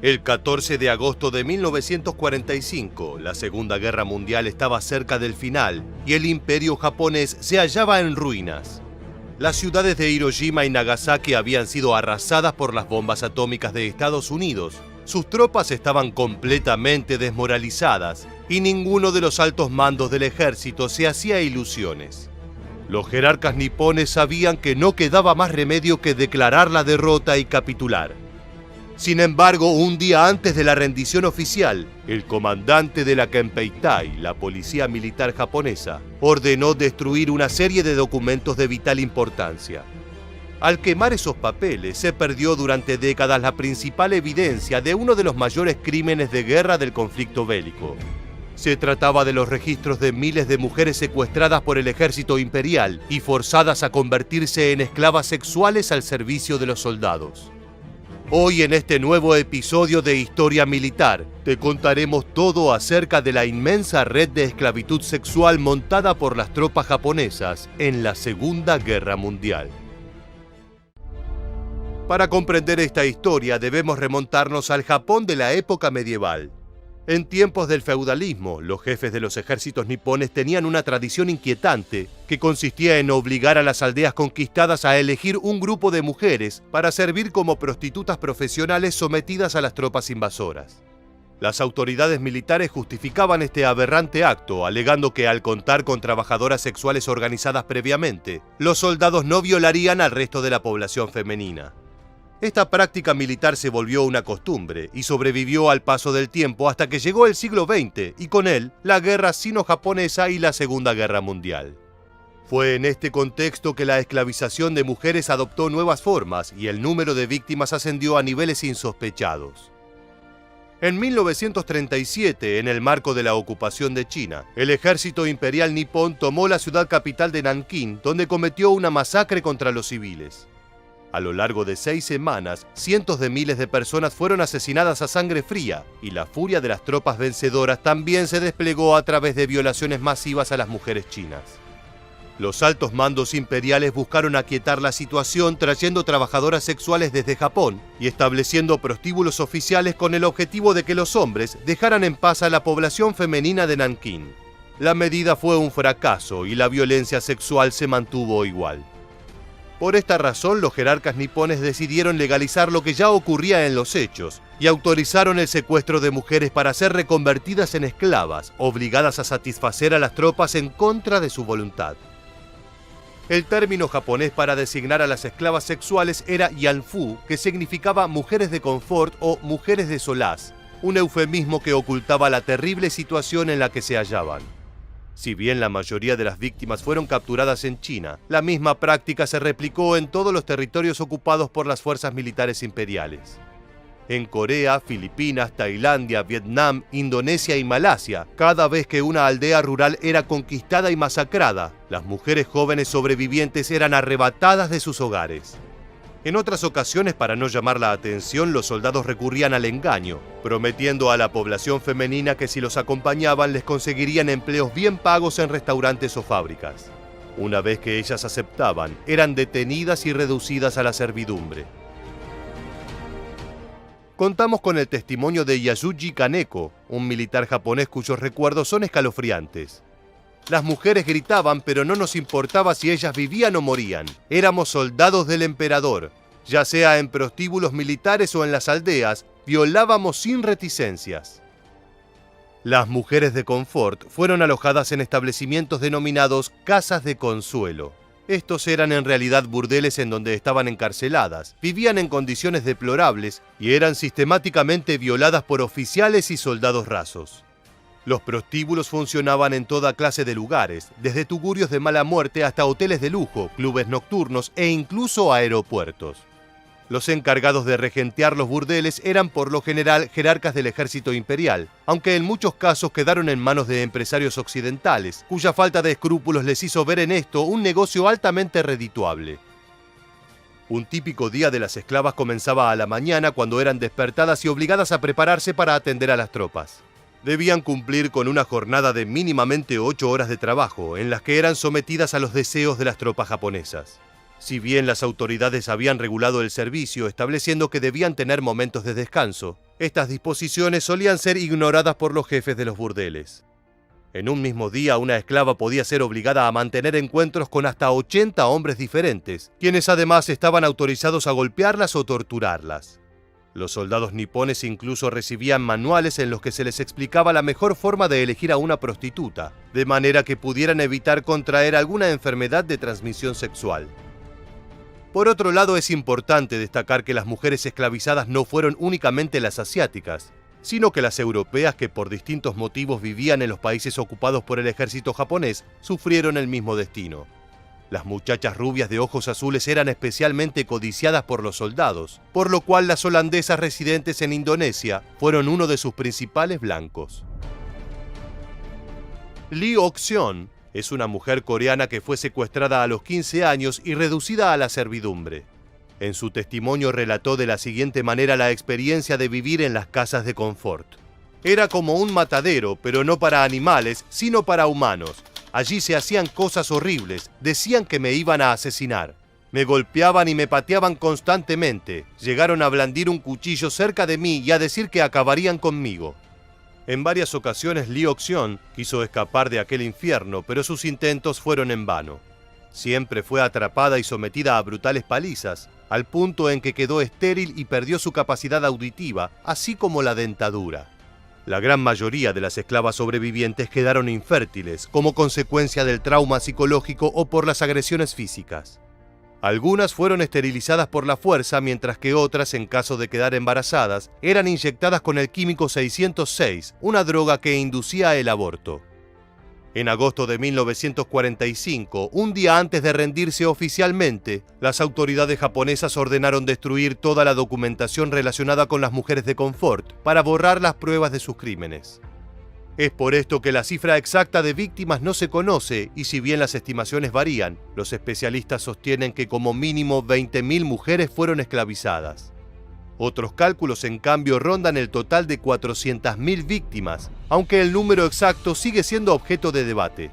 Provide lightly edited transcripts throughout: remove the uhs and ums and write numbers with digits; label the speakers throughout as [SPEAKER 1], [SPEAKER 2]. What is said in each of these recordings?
[SPEAKER 1] El 14 de agosto de 1945, la Segunda Guerra Mundial estaba cerca del final y el imperio japonés se hallaba en ruinas. Las ciudades de Hiroshima y Nagasaki habían sido arrasadas por las bombas atómicas de Estados Unidos. Sus tropas estaban completamente desmoralizadas y ninguno de los altos mandos del ejército se hacía ilusiones. Los jerarcas nipones sabían que no quedaba más remedio que declarar la derrota y capitular. Sin embargo, un día antes de la rendición oficial, el comandante de la Kempeitai, la policía militar japonesa, ordenó destruir una serie de documentos de vital importancia. Al quemar esos papeles, se perdió durante décadas la principal evidencia de uno de los mayores crímenes de guerra del conflicto bélico. Se trataba de los registros de miles de mujeres secuestradas por el ejército imperial y forzadas a convertirse en esclavas sexuales al servicio de los soldados. Hoy en este nuevo episodio de Historia Militar, te contaremos todo acerca de la inmensa red de esclavitud sexual montada por las tropas japonesas en la Segunda Guerra Mundial. Para comprender esta historia debemos remontarnos al Japón de la época medieval. En tiempos del feudalismo, los jefes de los ejércitos nipones tenían una tradición inquietante que consistía en obligar a las aldeas conquistadas a elegir un grupo de mujeres para servir como prostitutas profesionales sometidas a las tropas invasoras. Las autoridades militares justificaban este aberrante acto, alegando que al contar con trabajadoras sexuales organizadas previamente, los soldados no violarían al resto de la población femenina. Esta práctica militar se volvió una costumbre y sobrevivió al paso del tiempo hasta que llegó el siglo XX y con él la guerra sino-japonesa y la Segunda Guerra Mundial. Fue en este contexto que la esclavización de mujeres adoptó nuevas formas y el número de víctimas ascendió a niveles insospechados. En 1937, en el marco de la ocupación de China, el ejército imperial nipón tomó la ciudad capital de Nankín, donde cometió una masacre contra los civiles. A lo largo de 6 semanas, cientos de miles de personas fueron asesinadas a sangre fría, y la furia de las tropas vencedoras también se desplegó a través de violaciones masivas a las mujeres chinas. Los altos mandos imperiales buscaron aquietar la situación trayendo trabajadoras sexuales desde Japón y estableciendo prostíbulos oficiales con el objetivo de que los hombres dejaran en paz a la población femenina de Nankín. La medida fue un fracaso y la violencia sexual se mantuvo igual. Por esta razón, los jerarcas nipones decidieron legalizar lo que ya ocurría en los hechos y autorizaron el secuestro de mujeres para ser reconvertidas en esclavas, obligadas a satisfacer a las tropas en contra de su voluntad. El término japonés para designar a las esclavas sexuales era yanfu, que significaba mujeres de confort o mujeres de solaz, un eufemismo que ocultaba la terrible situación en la que se hallaban. Si bien la mayoría de las víctimas fueron capturadas en China, la misma práctica se replicó en todos los territorios ocupados por las fuerzas militares imperiales. En Corea, Filipinas, Tailandia, Vietnam, Indonesia y Malasia, cada vez que una aldea rural era conquistada y masacrada, las mujeres jóvenes sobrevivientes eran arrebatadas de sus hogares. En otras ocasiones, para no llamar la atención, los soldados recurrían al engaño, prometiendo a la población femenina que si los acompañaban les conseguirían empleos bien pagos en restaurantes o fábricas. Una vez que ellas aceptaban, eran detenidas y reducidas a la servidumbre. Contamos con el testimonio de Yasuji Kaneko, un militar japonés cuyos recuerdos son escalofriantes. Las mujeres gritaban, pero no nos importaba si ellas vivían o morían. Éramos soldados del emperador. Ya sea en prostíbulos militares o en las aldeas, violábamos sin reticencias. Las mujeres de confort fueron alojadas en establecimientos denominados casas de consuelo. Estos eran en realidad burdeles en donde estaban encarceladas, vivían en condiciones deplorables y eran sistemáticamente violadas por oficiales y soldados rasos. Los prostíbulos funcionaban en toda clase de lugares, desde tugurios de mala muerte hasta hoteles de lujo, clubes nocturnos e incluso aeropuertos. Los encargados de regentear los burdeles eran por lo general jerarcas del ejército imperial, aunque en muchos casos quedaron en manos de empresarios occidentales, cuya falta de escrúpulos les hizo ver en esto un negocio altamente redituable. Un típico día de las esclavas comenzaba a la mañana cuando eran despertadas y obligadas a prepararse para atender a las tropas. Debían cumplir con una jornada de mínimamente 8 horas de trabajo, en las que eran sometidas a los deseos de las tropas japonesas. Si bien las autoridades habían regulado el servicio, estableciendo que debían tener momentos de descanso, estas disposiciones solían ser ignoradas por los jefes de los burdeles. En un mismo día, una esclava podía ser obligada a mantener encuentros con hasta 80 hombres diferentes, quienes además estaban autorizados a golpearlas o torturarlas. Los soldados nipones incluso recibían manuales en los que se les explicaba la mejor forma de elegir a una prostituta, de manera que pudieran evitar contraer alguna enfermedad de transmisión sexual. Por otro lado, es importante destacar que las mujeres esclavizadas no fueron únicamente las asiáticas, sino que las europeas que por distintos motivos vivían en los países ocupados por el ejército japonés sufrieron el mismo destino. Las muchachas rubias de ojos azules eran especialmente codiciadas por los soldados, por lo cual las holandesas residentes en Indonesia fueron uno de sus principales blancos. Lee Ok-seon es una mujer coreana que fue secuestrada a los 15 años y reducida a la servidumbre. En su testimonio relató de la siguiente manera la experiencia de vivir en las casas de confort. Era como un matadero, pero no para animales, sino para humanos. Allí se hacían cosas horribles, decían que me iban a asesinar. Me golpeaban y me pateaban constantemente. Llegaron a blandir un cuchillo cerca de mí y a decir que acabarían conmigo. En varias ocasiones Lee Ok-seon quiso escapar de aquel infierno, pero sus intentos fueron en vano. Siempre fue atrapada y sometida a brutales palizas, al punto en que quedó estéril y perdió su capacidad auditiva, así como la dentadura. La gran mayoría de las esclavas sobrevivientes quedaron infértiles como consecuencia del trauma psicológico o por las agresiones físicas. Algunas fueron esterilizadas por la fuerza, mientras que otras, en caso de quedar embarazadas, eran inyectadas con el químico 606, una droga que inducía el aborto. En agosto de 1945, un día antes de rendirse oficialmente, las autoridades japonesas ordenaron destruir toda la documentación relacionada con las mujeres de confort para borrar las pruebas de sus crímenes. Es por esto que la cifra exacta de víctimas no se conoce y si bien las estimaciones varían, los especialistas sostienen que como mínimo 20.000 mujeres fueron esclavizadas. Otros cálculos, en cambio, rondan el total de 400.000 víctimas, aunque el número exacto sigue siendo objeto de debate.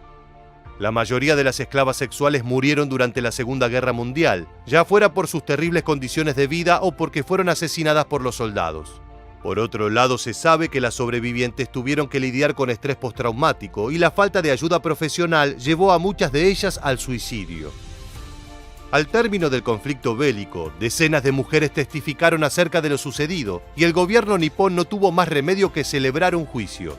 [SPEAKER 1] La mayoría de las esclavas sexuales murieron durante la Segunda Guerra Mundial, ya fuera por sus terribles condiciones de vida o porque fueron asesinadas por los soldados. Por otro lado, se sabe que las sobrevivientes tuvieron que lidiar con estrés postraumático y la falta de ayuda profesional llevó a muchas de ellas al suicidio. Al término del conflicto bélico, decenas de mujeres testificaron acerca de lo sucedido y el gobierno nipón no tuvo más remedio que celebrar un juicio.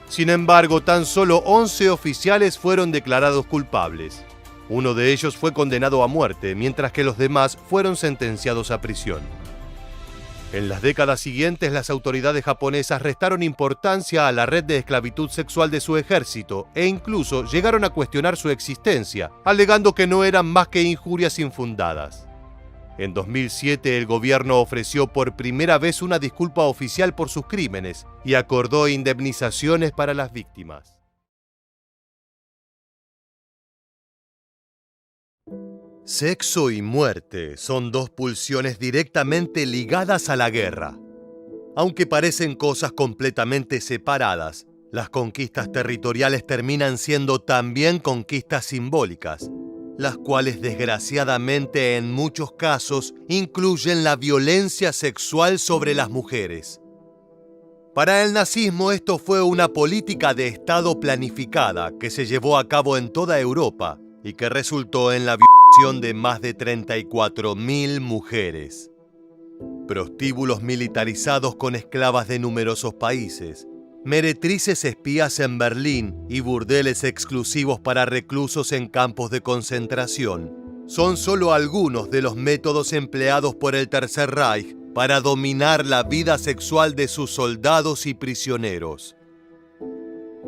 [SPEAKER 1] Sin embargo, tan solo 11 oficiales fueron declarados culpables. Uno de ellos fue condenado a muerte, mientras que los demás fueron sentenciados a prisión. En las décadas siguientes, las autoridades japonesas restaron importancia a la red de esclavitud sexual de su ejército e incluso llegaron a cuestionar su existencia, alegando que no eran más que injurias infundadas. En 2007, el gobierno ofreció por primera vez una disculpa oficial por sus crímenes y acordó indemnizaciones para las víctimas. Sexo y muerte son dos pulsiones directamente ligadas a la guerra. Aunque parecen cosas completamente separadas, las conquistas territoriales terminan siendo también conquistas simbólicas, las cuales desgraciadamente en muchos casos incluyen la violencia sexual sobre las mujeres. Para el nazismo esto fue una política de Estado planificada que se llevó a cabo en toda Europa y que resultó en la violación de más de 34.000 mujeres. Prostíbulos militarizados con esclavas de numerosos países, meretrices espías en Berlín y burdeles exclusivos para reclusos en campos de concentración son solo algunos de los métodos empleados por el Tercer Reich para dominar la vida sexual de sus soldados y prisioneros.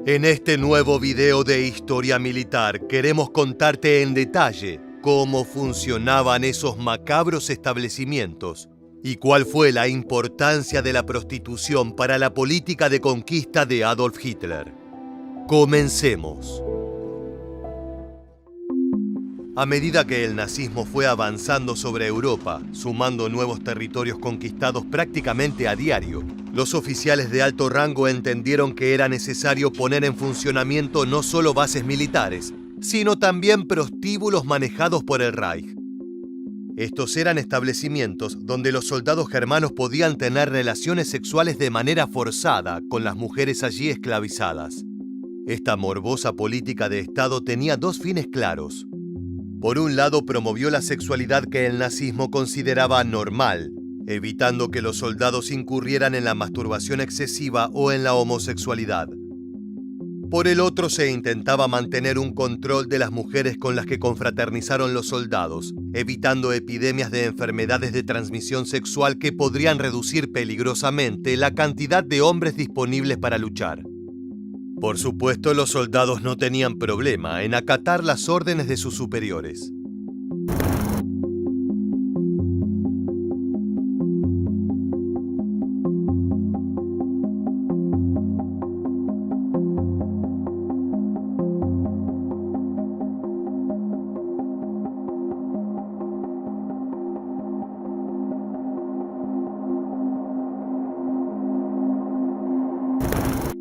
[SPEAKER 1] En este nuevo video de Historia Militar queremos contarte en detalle cómo funcionaban esos macabros establecimientos y cuál fue la importancia de la prostitución para la política de conquista de Adolf Hitler. Comencemos. A medida que el nazismo fue avanzando sobre Europa, sumando nuevos territorios conquistados prácticamente a diario, los oficiales de alto rango entendieron que era necesario poner en funcionamiento no solo bases militares, sino también prostíbulos manejados por el Reich. Estos eran establecimientos donde los soldados germanos podían tener relaciones sexuales de manera forzada con las mujeres allí esclavizadas. Esta morbosa política de Estado tenía dos fines claros. Por un lado, promovió la sexualidad que el nazismo consideraba normal, evitando que los soldados incurrieran en la masturbación excesiva o en la homosexualidad. Por el otro, se intentaba mantener un control de las mujeres con las que confraternizaron los soldados, evitando epidemias de enfermedades de transmisión sexual que podrían reducir peligrosamente la cantidad de hombres disponibles para luchar. Por supuesto, los soldados no tenían problema en acatar las órdenes de sus superiores.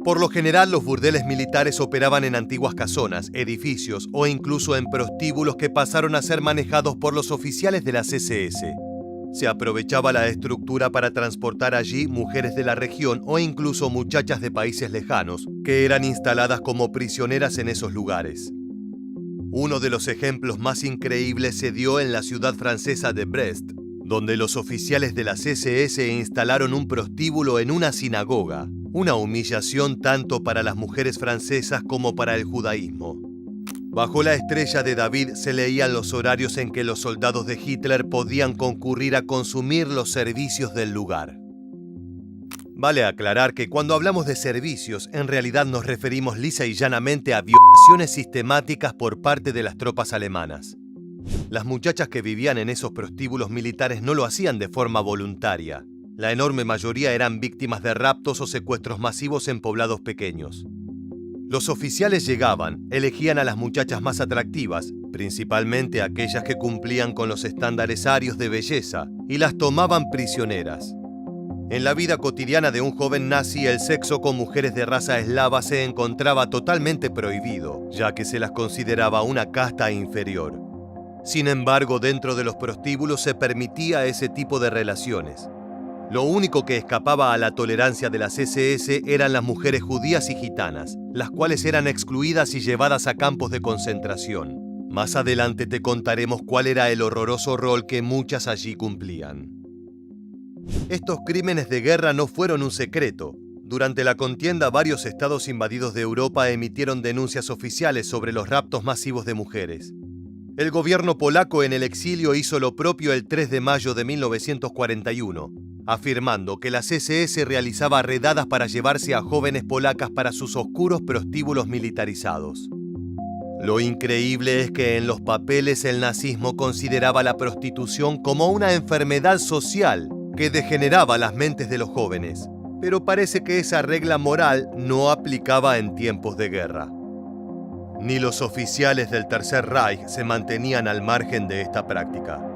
[SPEAKER 1] Por lo general, los burdeles militares operaban en antiguas casonas, edificios o incluso en prostíbulos que pasaron a ser manejados por los oficiales de las SS. Se aprovechaba la estructura para transportar allí mujeres de la región o incluso muchachas de países lejanos, que eran instaladas como prisioneras en esos lugares. Uno de los ejemplos más increíbles se dio en la ciudad francesa de Brest, donde los oficiales de las SS instalaron un prostíbulo en una sinagoga. Una humillación tanto para las mujeres francesas como para el judaísmo. Bajo la estrella de David se leían los horarios en que los soldados de Hitler podían concurrir a consumir los servicios del lugar. Vale aclarar que cuando hablamos de servicios, en realidad nos referimos lisa y llanamente a violaciones sistemáticas por parte de las tropas alemanas. Las muchachas que vivían en esos prostíbulos militares no lo hacían de forma voluntaria. La enorme mayoría eran víctimas de raptos o secuestros masivos en poblados pequeños. Los oficiales llegaban, elegían a las muchachas más atractivas, principalmente aquellas que cumplían con los estándares arios de belleza, y las tomaban prisioneras. En la vida cotidiana de un joven nazi, el sexo con mujeres de raza eslava se encontraba totalmente prohibido, ya que se las consideraba una casta inferior. Sin embargo, dentro de los prostíbulos se permitía ese tipo de relaciones. Lo único que escapaba a la tolerancia de las SS eran las mujeres judías y gitanas, las cuales eran excluidas y llevadas a campos de concentración. Más adelante te contaremos cuál era el horroroso rol que muchas allí cumplían. Estos crímenes de guerra no fueron un secreto. Durante la contienda, varios estados invadidos de Europa emitieron denuncias oficiales sobre los raptos masivos de mujeres. El gobierno polaco en el exilio hizo lo propio el 3 de mayo de 1941. Afirmando que las SS realizaba redadas para llevarse a jóvenes polacas para sus oscuros prostíbulos militarizados. Lo increíble es que en los papeles el nazismo consideraba la prostitución como una enfermedad social que degeneraba las mentes de los jóvenes, pero parece que esa regla moral no aplicaba en tiempos de guerra. Ni los oficiales del Tercer Reich se mantenían al margen de esta práctica.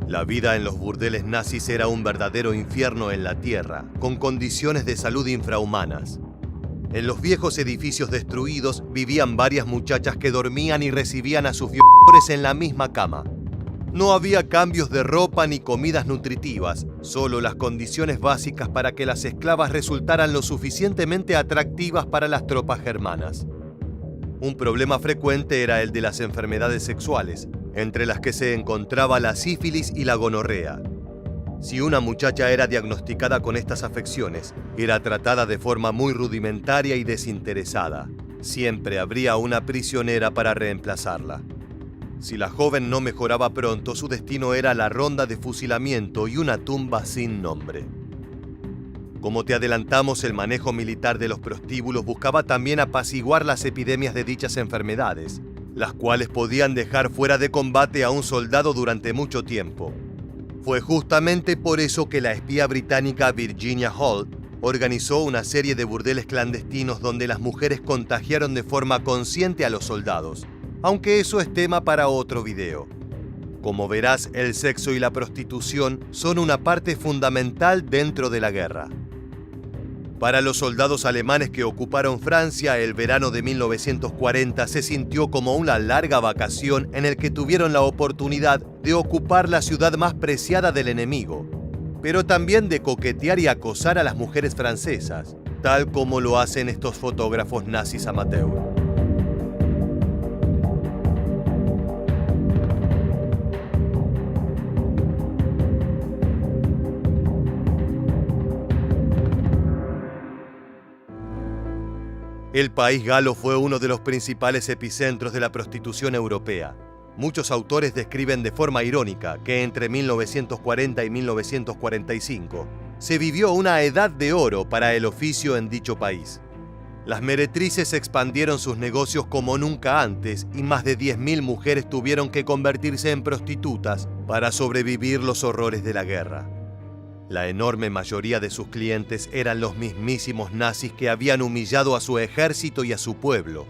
[SPEAKER 1] La vida en los burdeles nazis era un verdadero infierno en la tierra, con condiciones de salud infrahumanas. En los viejos edificios destruidos vivían varias muchachas que dormían y recibían a sus violadores en la misma cama. No había cambios de ropa ni comidas nutritivas, solo las condiciones básicas para que las esclavas resultaran lo suficientemente atractivas para las tropas germanas. Un problema frecuente era el de las enfermedades sexuales, entre las que se encontraba la sífilis y la gonorrea. Si una muchacha era diagnosticada con estas afecciones, era tratada de forma muy rudimentaria y desinteresada. Siempre habría una prisionera para reemplazarla. Si la joven no mejoraba pronto, su destino era la ronda de fusilamiento y una tumba sin nombre. Como te adelantamos, el manejo militar de los prostíbulos buscaba también apaciguar las epidemias de dichas enfermedades, las cuales podían dejar fuera de combate a un soldado durante mucho tiempo. Fue justamente por eso que la espía británica Virginia Holt organizó una serie de burdeles clandestinos donde las mujeres contagiaron de forma consciente a los soldados, aunque eso es tema para otro video. Como verás, el sexo y la prostitución son una parte fundamental dentro de la guerra. Para los soldados alemanes que ocuparon Francia, el verano de 1940 se sintió como una larga vacación en el que tuvieron la oportunidad de ocupar la ciudad más preciada del enemigo, pero también de coquetear y acosar a las mujeres francesas, tal como lo hacen estos fotógrafos nazis amateur. El país galo fue uno de los principales epicentros de la prostitución europea. Muchos autores describen de forma irónica que entre 1940 y 1945 se vivió una edad de oro para el oficio en dicho país. Las meretrices expandieron sus negocios como nunca antes y más de 10.000 mujeres tuvieron que convertirse en prostitutas para sobrevivir los horrores de la guerra. La enorme mayoría de sus clientes eran los mismísimos nazis que habían humillado a su ejército y a su pueblo.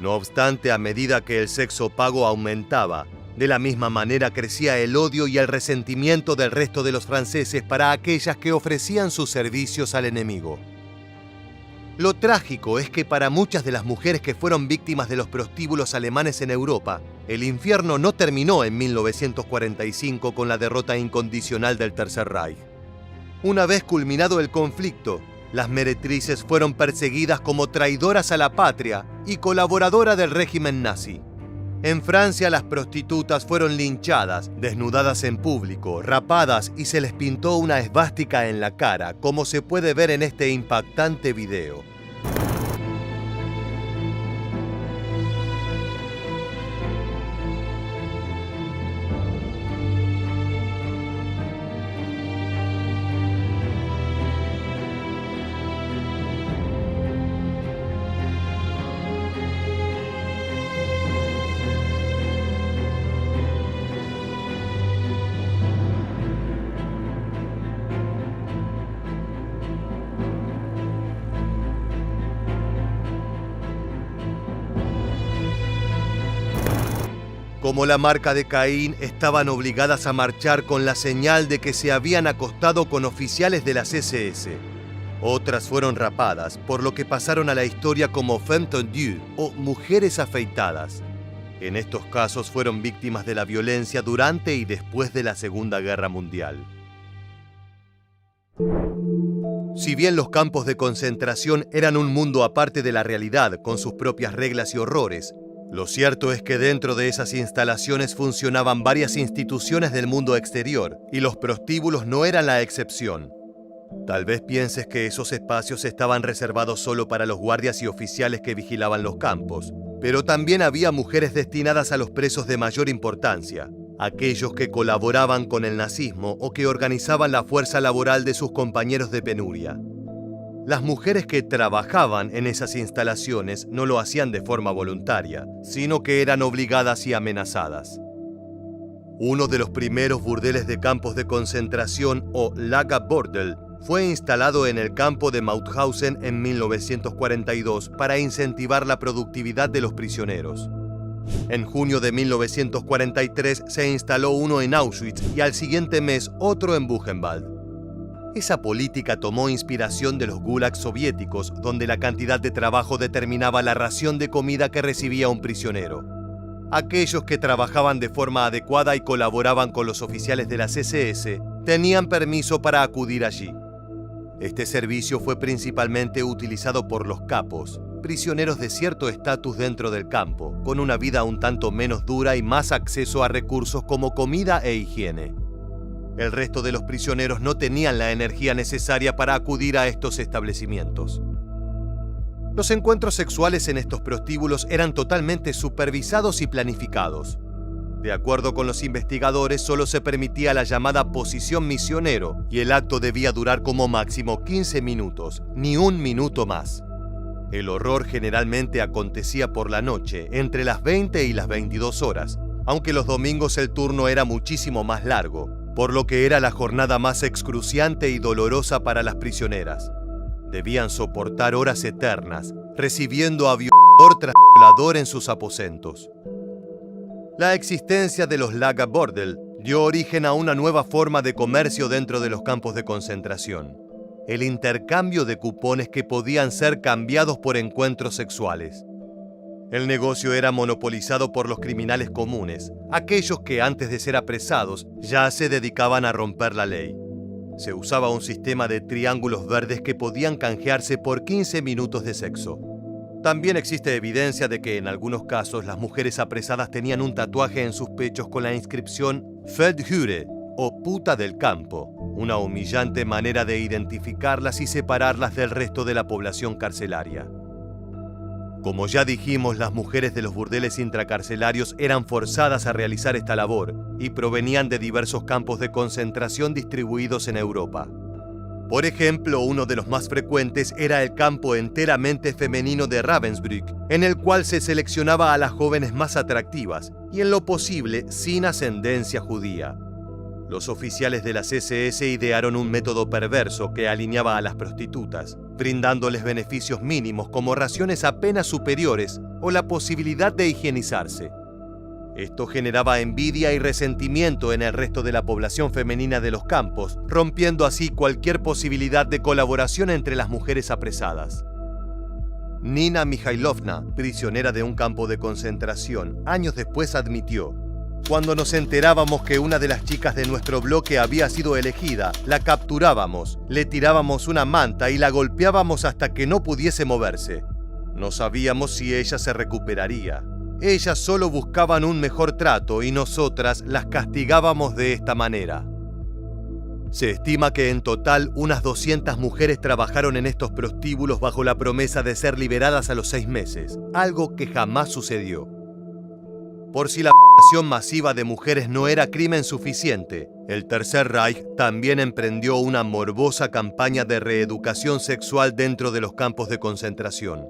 [SPEAKER 1] No obstante, a medida que el sexo pago aumentaba, de la misma manera crecía el odio y el resentimiento del resto de los franceses para aquellas que ofrecían sus servicios al enemigo. Lo trágico es que para muchas de las mujeres que fueron víctimas de los prostíbulos alemanes en Europa, el infierno no terminó en 1945 con la derrota incondicional del Tercer Reich. Una vez culminado el conflicto, las meretrices fueron perseguidas como traidoras a la patria y colaboradoras del régimen nazi. En Francia, las prostitutas fueron linchadas, desnudadas en público, rapadas y se les pintó una esvástica en la cara, como se puede ver en este impactante video. Como la marca de Caín, estaban obligadas a marchar con la señal de que se habían acostado con oficiales de las SS. Otras fueron rapadas, por lo que pasaron a la historia como femmes tendues o mujeres afeitadas. En estos casos fueron víctimas de la violencia durante y después de la Segunda Guerra Mundial. Si bien los campos de concentración eran un mundo aparte de la realidad, con sus propias reglas y horrores, lo cierto es que dentro de esas instalaciones funcionaban varias instituciones del mundo exterior, y los prostíbulos no eran la excepción. Tal vez pienses que esos espacios estaban reservados solo para los guardias y oficiales que vigilaban los campos, pero también había mujeres destinadas a los presos de mayor importancia, aquellos que colaboraban con el nazismo o que organizaban la fuerza laboral de sus compañeros de penuria. Las mujeres que trabajaban en esas instalaciones no lo hacían de forma voluntaria, sino que eran obligadas y amenazadas. Uno de los primeros burdeles de campos de concentración, o Lagerbordel, fue instalado en el campo de Mauthausen en 1942 para incentivar la productividad de los prisioneros. En junio de 1943 se instaló uno en Auschwitz y al siguiente mes otro en Buchenwald. Esa política tomó inspiración de los gulags soviéticos, donde la cantidad de trabajo determinaba la ración de comida que recibía un prisionero. Aquellos que trabajaban de forma adecuada y colaboraban con los oficiales de las SS tenían permiso para acudir allí. Este servicio fue principalmente utilizado por los capos, prisioneros de cierto estatus dentro del campo, con una vida un tanto menos dura y más acceso a recursos como comida e higiene. El resto de los prisioneros no tenían la energía necesaria para acudir a estos establecimientos. Los encuentros sexuales en estos prostíbulos eran totalmente supervisados y planificados. De acuerdo con los investigadores, solo se permitía la llamada posición misionero y el acto debía durar como máximo 15 minutos, ni un minuto más. El horror generalmente acontecía por la noche, entre las 20 y las 22 horas, aunque los domingos el turno era muchísimo más largo, por lo que era la jornada más excruciante y dolorosa para las prisioneras. Debían soportar horas eternas, recibiendo a violador tras violador en sus aposentos. La existencia de los Lagerbordel dio origen a una nueva forma de comercio dentro de los campos de concentración: el intercambio de cupones que podían ser cambiados por encuentros sexuales. El negocio era monopolizado por los criminales comunes, aquellos que antes de ser apresados ya se dedicaban a romper la ley. Se usaba un sistema de triángulos verdes que podían canjearse por 15 minutos de sexo. También existe evidencia de que en algunos casos las mujeres apresadas tenían un tatuaje en sus pechos con la inscripción Feldhure o puta del campo, una humillante manera de identificarlas y separarlas del resto de la población carcelaria. Como ya dijimos, las mujeres de los burdeles intracarcelarios eran forzadas a realizar esta labor y provenían de diversos campos de concentración distribuidos en Europa. Por ejemplo, uno de los más frecuentes era el campo enteramente femenino de Ravensbrück, en el cual se seleccionaba a las jóvenes más atractivas y, en lo posible, sin ascendencia judía. Los oficiales de las SS idearon un método perverso que alineaba a las prostitutas, brindándoles beneficios mínimos como raciones apenas superiores o la posibilidad de higienizarse. Esto generaba envidia y resentimiento en el resto de la población femenina de los campos, rompiendo así cualquier posibilidad de colaboración entre las mujeres apresadas. Nina Mikhailovna, prisionera de un campo de concentración, años después admitió: cuando nos enterábamos que una de las chicas de nuestro bloque había sido elegida, la capturábamos, le tirábamos una manta y la golpeábamos hasta que no pudiese moverse. No sabíamos si ella se recuperaría. Ellas solo buscaban un mejor trato y nosotras las castigábamos de esta manera. Se estima que en total unas 200 mujeres trabajaron en estos prostíbulos bajo la promesa de ser liberadas a los 6 meses, algo que jamás sucedió. Por si la violación masiva de mujeres no era crimen suficiente, el Tercer Reich también emprendió una morbosa campaña de reeducación sexual dentro de los campos de concentración.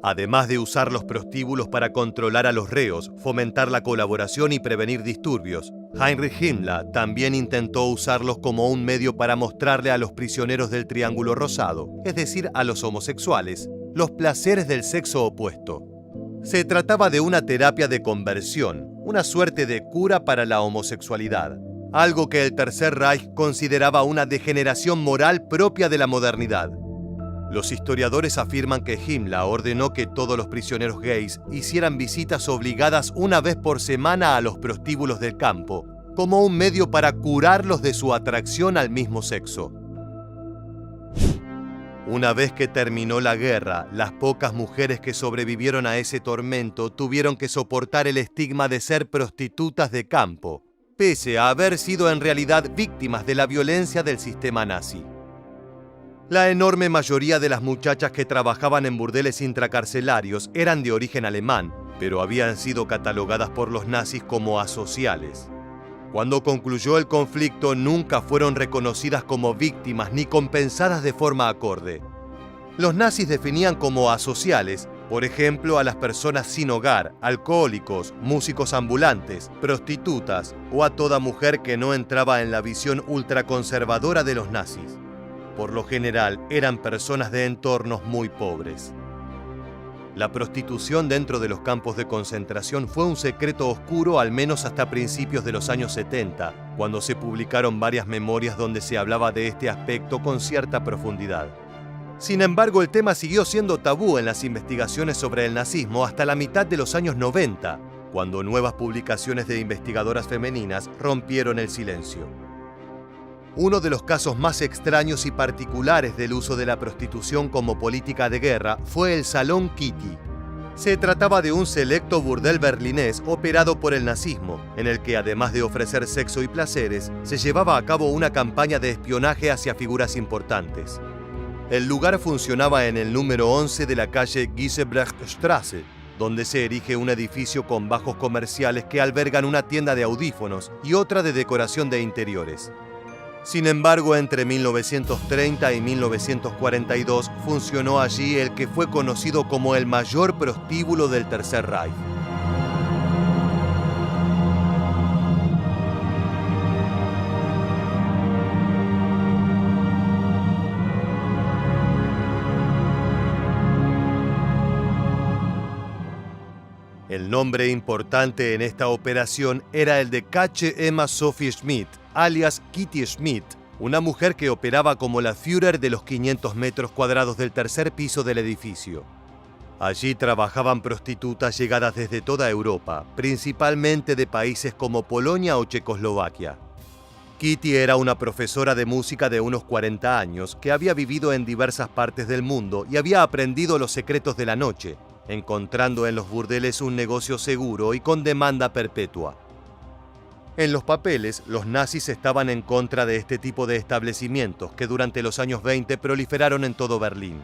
[SPEAKER 1] Además de usar los prostíbulos para controlar a los reos, fomentar la colaboración y prevenir disturbios, Heinrich Himmler también intentó usarlos como un medio para mostrarle a los prisioneros del Triángulo Rosado, es decir, a los homosexuales, los placeres del sexo opuesto. Se trataba de una terapia de conversión, una suerte de cura para la homosexualidad, algo que el Tercer Reich consideraba una degeneración moral propia de la modernidad. Los historiadores afirman que Himmler ordenó que todos los prisioneros gays hicieran visitas obligadas una vez por semana a los prostíbulos del campo, como un medio para curarlos de su atracción al mismo sexo. Una vez que terminó la guerra, las pocas mujeres que sobrevivieron a ese tormento tuvieron que soportar el estigma de ser prostitutas de campo, pese a haber sido en realidad víctimas de la violencia del sistema nazi. La enorme mayoría de las muchachas que trabajaban en burdeles intracarcelarios eran de origen alemán, pero habían sido catalogadas por los nazis como asociales. Cuando concluyó el conflicto, nunca fueron reconocidas como víctimas ni compensadas de forma acorde. Los nazis definían como asociales, por ejemplo, a las personas sin hogar, alcohólicos, músicos ambulantes, prostitutas o a toda mujer que no entraba en la visión ultraconservadora de los nazis. Por lo general, eran personas de entornos muy pobres. La prostitución dentro de los campos de concentración fue un secreto oscuro al menos hasta principios de los años 70, cuando se publicaron varias memorias donde se hablaba de este aspecto con cierta profundidad. Sin embargo, el tema siguió siendo tabú en las investigaciones sobre el nazismo hasta la mitad de los años 90, cuando nuevas publicaciones de investigadoras femeninas rompieron el silencio. Uno de los casos más extraños y particulares del uso de la prostitución como política de guerra fue el Salón Kitty. Se trataba de un selecto burdel berlinés operado por el nazismo, en el que además de ofrecer sexo y placeres, se llevaba a cabo una campaña de espionaje hacia figuras importantes. El lugar funcionaba en el número 11 de la calle Giesebrechtstraße, donde se erige un edificio con bajos comerciales que albergan una tienda de audífonos y otra de decoración de interiores. Sin embargo, entre 1930 y 1942 funcionó allí el que fue conocido como el mayor prostíbulo del Tercer Reich. El nombre importante en esta operación era el de Katje Emma Sophie Schmidt, alias Kitty Schmidt, una mujer que operaba como la Führer de los 500 metros cuadrados del tercer piso del edificio. Allí trabajaban prostitutas llegadas desde toda Europa, principalmente de países como Polonia o Checoslovaquia. Kitty era una profesora de música de unos 40 años que había vivido en diversas partes del mundo y había aprendido los secretos de la noche, encontrando en los burdeles un negocio seguro y con demanda perpetua. En los papeles, los nazis estaban en contra de este tipo de establecimientos que durante los años 20 proliferaron en todo Berlín.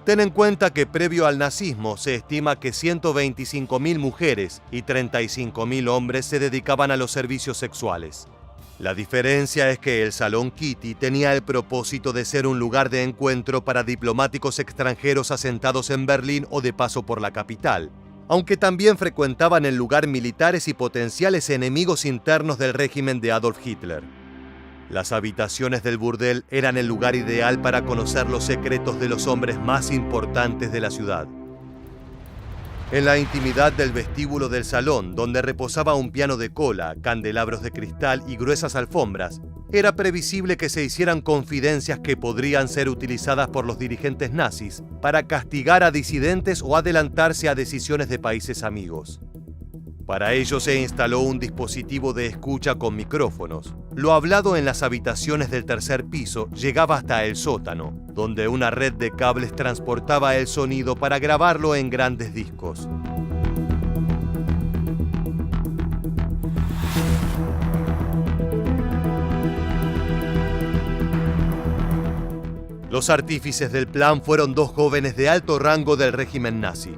[SPEAKER 1] Ten en cuenta que previo al nazismo se estima que 125.000 mujeres y 35.000 hombres se dedicaban a los servicios sexuales. La diferencia es que el Salón Kitty tenía el propósito de ser un lugar de encuentro para diplomáticos extranjeros asentados en Berlín o de paso por la capital, aunque también frecuentaban el lugar militares y potenciales enemigos internos del régimen de Adolf Hitler. Las habitaciones del burdel eran el lugar ideal para conocer los secretos de los hombres más importantes de la ciudad. En la intimidad del vestíbulo del salón, donde reposaba un piano de cola, candelabros de cristal y gruesas alfombras, era previsible que se hicieran confidencias que podrían ser utilizadas por los dirigentes nazis para castigar a disidentes o adelantarse a decisiones de países amigos. Para ello se instaló un dispositivo de escucha con micrófonos. Lo hablado en las habitaciones del tercer piso llegaba hasta el sótano, donde una red de cables transportaba el sonido para grabarlo en grandes discos. Los artífices del plan fueron dos jóvenes de alto rango del régimen nazi.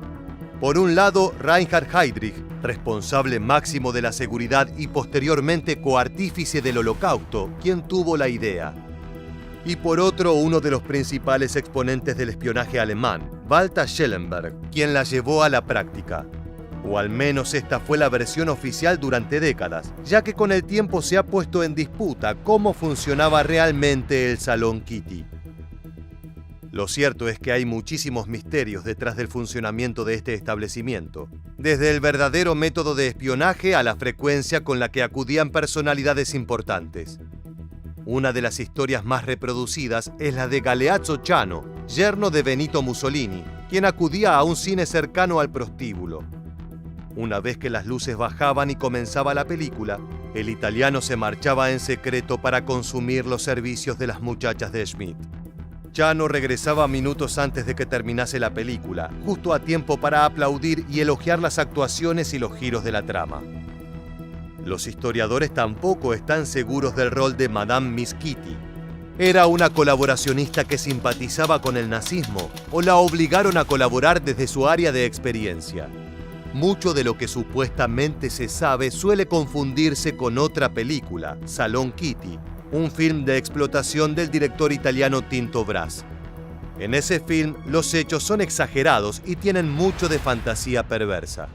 [SPEAKER 1] Por un lado, Reinhard Heydrich, responsable máximo de la seguridad y posteriormente coartífice del Holocausto, quien tuvo la idea. Y por otro, uno de los principales exponentes del espionaje alemán, Walter Schellenberg, quien la llevó a la práctica. O al menos esta fue la versión oficial durante décadas, ya que con el tiempo se ha puesto en disputa cómo funcionaba realmente el Salón Kitty. Lo cierto es que hay muchísimos misterios detrás del funcionamiento de este establecimiento, desde el verdadero método de espionaje a la frecuencia con la que acudían personalidades importantes. Una de las historias más reproducidas es la de Galeazzo Ciano, yerno de Benito Mussolini, quien acudía a un cine cercano al prostíbulo. Una vez que las luces bajaban y comenzaba la película, el italiano se marchaba en secreto para consumir los servicios de las muchachas de Schmidt. Ciano regresaba minutos antes de que terminase la película, justo a tiempo para aplaudir y elogiar las actuaciones y los giros de la trama. Los historiadores tampoco están seguros del rol de Madame Miss Kitty. ¿Era una colaboracionista que simpatizaba con el nazismo o la obligaron a colaborar desde su área de experiencia? Mucho de lo que supuestamente se sabe suele confundirse con otra película, Salón Kitty, un film de explotación del director italiano Tinto Brass. En ese film, los hechos son exagerados y tienen mucho de fantasía perversa.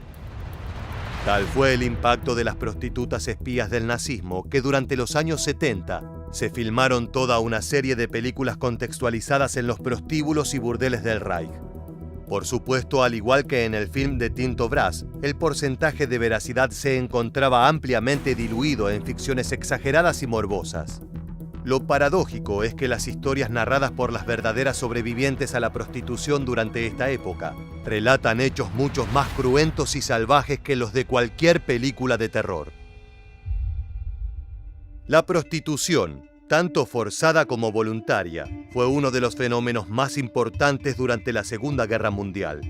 [SPEAKER 1] Tal fue el impacto de las prostitutas espías del nazismo que durante los años 70 se filmaron toda una serie de películas contextualizadas en los prostíbulos y burdeles del Reich. Por supuesto, al igual que en el film de Tinto Brass, el porcentaje de veracidad se encontraba ampliamente diluido en ficciones exageradas y morbosas. Lo paradójico es que las historias narradas por las verdaderas sobrevivientes a la prostitución durante esta época relatan hechos mucho más cruentos y salvajes que los de cualquier película de terror. La prostitución, tanto forzada como voluntaria, fue uno de los fenómenos más importantes durante la Segunda Guerra Mundial.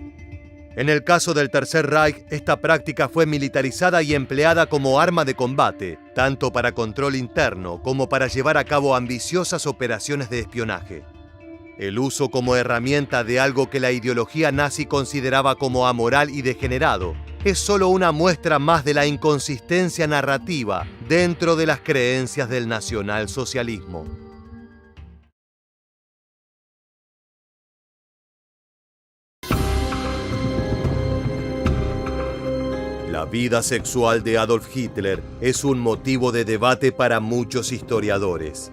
[SPEAKER 1] En el caso del Tercer Reich, esta práctica fue militarizada y empleada como arma de combate, tanto para control interno como para llevar a cabo ambiciosas operaciones de espionaje. El uso como herramienta de algo que la ideología nazi consideraba como amoral y degenerado es solo una muestra más de la inconsistencia narrativa dentro de las creencias del nacionalsocialismo. La vida sexual de Adolf Hitler es un motivo de debate para muchos historiadores.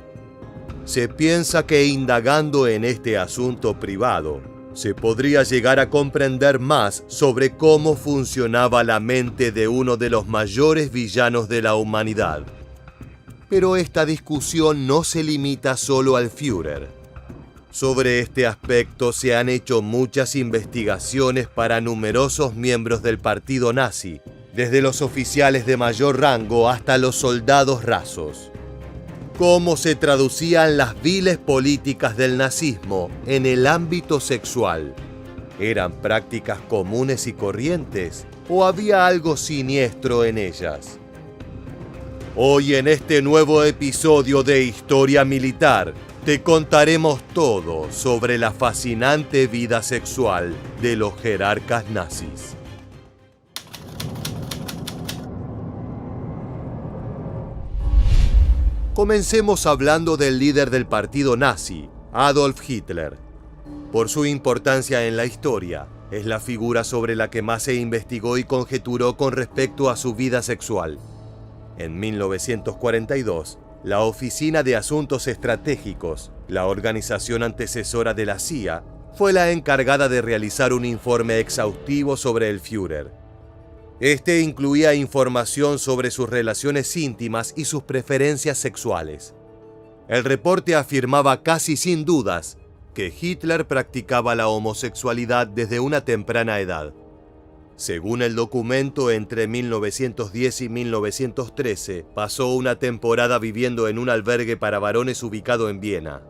[SPEAKER 1] Se piensa que indagando en este asunto privado, se podría llegar a comprender más sobre cómo funcionaba la mente de uno de los mayores villanos de la humanidad. Pero esta discusión no se limita solo al Führer. Sobre este aspecto se han hecho muchas investigaciones para numerosos miembros del partido nazi, desde los oficiales de mayor rango hasta los soldados rasos. ¿Cómo se traducían las viles políticas del nazismo en el ámbito sexual? ¿Eran prácticas comunes y corrientes o había algo siniestro en ellas? Hoy en este nuevo episodio de Historia Militar, te contaremos todo sobre la fascinante vida sexual de los jerarcas nazis. Comencemos hablando del líder del partido nazi, Adolf Hitler. Por su importancia en la historia, es la figura sobre la que más se investigó y conjeturó con respecto a su vida sexual. En 1942, la Oficina de Asuntos Estratégicos, la organización antecesora de la CIA, fue la encargada de realizar un informe exhaustivo sobre el Führer. Este incluía información sobre sus relaciones íntimas y sus preferencias sexuales. El reporte afirmaba casi sin dudas que Hitler practicaba la homosexualidad desde una temprana edad. Según el documento, entre 1910 y 1913 pasó una temporada viviendo en un albergue para varones ubicado en Viena.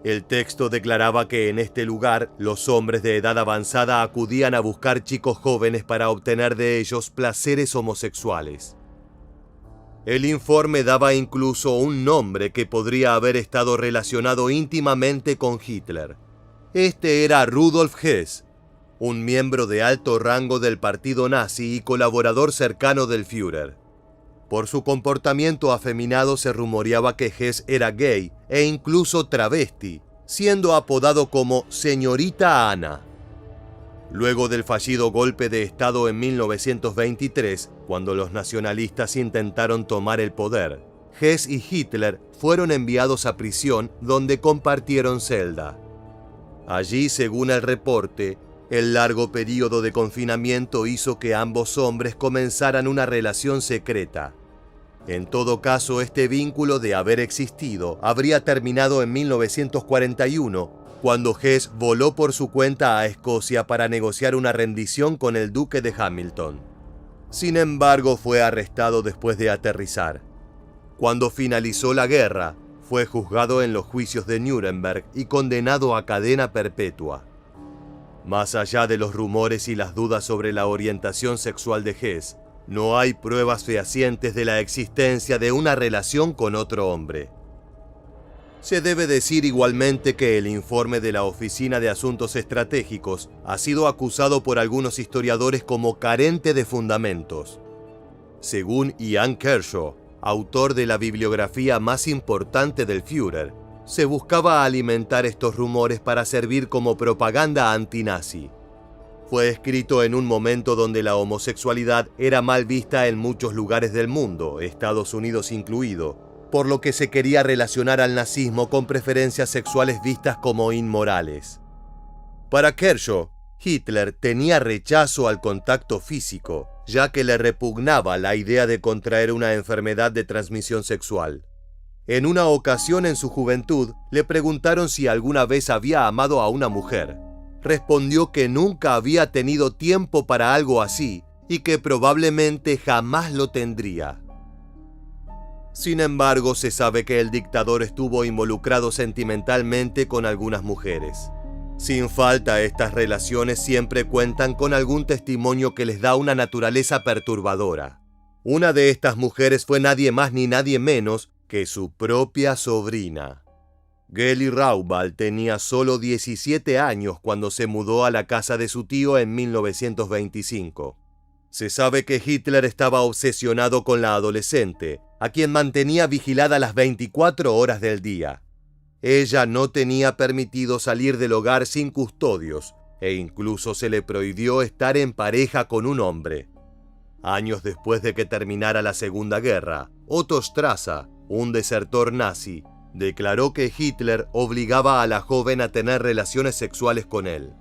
[SPEAKER 1] El texto declaraba que en este lugar los hombres de edad avanzada acudían a buscar chicos jóvenes para obtener de ellos placeres homosexuales. El informe daba incluso un nombre que podría haber estado relacionado íntimamente con Hitler. Este era Rudolf Hess, un miembro de alto rango del partido nazi y colaborador cercano del Führer. Por su comportamiento afeminado se rumoreaba que Hess era gay e incluso travesti, siendo apodado como Señorita Ana. Luego del fallido golpe de Estado en 1923, cuando los nacionalistas intentaron tomar el poder, Hess y Hitler fueron enviados a prisión donde compartieron celda. Allí, según el reporte, el largo periodo de confinamiento hizo que ambos hombres comenzaran una relación secreta. En todo caso, este vínculo, de haber existido, habría terminado en 1941, cuando Hess voló por su cuenta a Escocia para negociar una rendición con el duque de Hamilton. Sin embargo, fue arrestado después de aterrizar. Cuando finalizó la guerra, fue juzgado en los juicios de Nuremberg y condenado a cadena perpetua. Más allá de los rumores y las dudas sobre la orientación sexual de Hess, no hay pruebas fehacientes de la existencia de una relación con otro hombre. Se debe decir igualmente que el informe de la Oficina de Asuntos Estratégicos ha sido acusado por algunos historiadores como carente de fundamentos. Según Ian Kershaw, autor de la bibliografía más importante del Führer, se buscaba alimentar estos rumores para servir como propaganda antinazi. Fue escrito en un momento donde la homosexualidad era mal vista en muchos lugares del mundo, Estados Unidos incluido, por lo que se quería relacionar al nazismo con preferencias sexuales vistas como inmorales. Para Kershaw, Hitler tenía rechazo al contacto físico, ya que le repugnaba la idea de contraer una enfermedad de transmisión sexual. En una ocasión en su juventud, le preguntaron si alguna vez había amado a una mujer. Respondió que nunca había tenido tiempo para algo así y que probablemente jamás lo tendría. Sin embargo, se sabe que el dictador estuvo involucrado sentimentalmente con algunas mujeres. Sin falta, estas relaciones siempre cuentan con algún testimonio que les da una naturaleza perturbadora. Una de estas mujeres fue nadie más ni nadie menos que su propia sobrina. Geli Raubal tenía solo 17 años cuando se mudó a la casa de su tío en 1925. Se sabe que Hitler estaba obsesionado con la adolescente, a quien mantenía vigilada las 24 horas del día. Ella no tenía permitido salir del hogar sin custodios, e incluso se le prohibió estar en pareja con un hombre. Años después de que terminara la Segunda Guerra, Otto Strasser, un desertor nazi, declaró que Hitler obligaba a la joven a tener relaciones sexuales con él.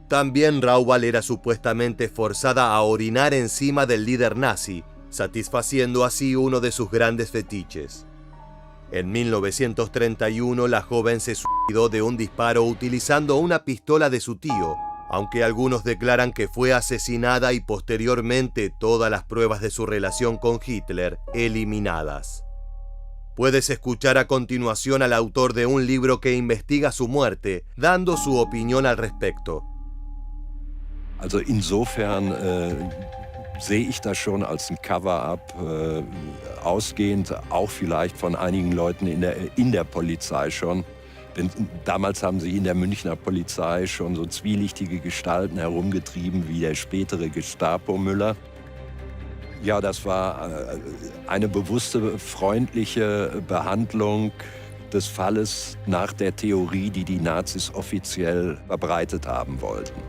[SPEAKER 1] También Raubal era supuestamente forzada a orinar encima del líder nazi, satisfaciendo así uno de sus grandes fetiches. En 1931 la joven se suicidó de un disparo utilizando una pistola de su tío, aunque algunos declaran que fue asesinada y posteriormente todas las pruebas de su relación con Hitler eliminadas. Puedes escuchar a continuación al autor de un libro que investiga su muerte, dando su opinión al respecto.
[SPEAKER 2] Also insofern sehe ich das schon als ein Cover-up, ausgehend auch vielleicht von einigen Leuten in der Polizei schon. Denn damals haben sich in der Münchner Polizei schon so zwielichtige Gestalten herumgetrieben wie der spätere Gestapo-Müller. Ja, das war eine bewusste, freundliche Behandlung des Falles nach der Theorie, die die Nazis offiziell verbreitet haben wollten.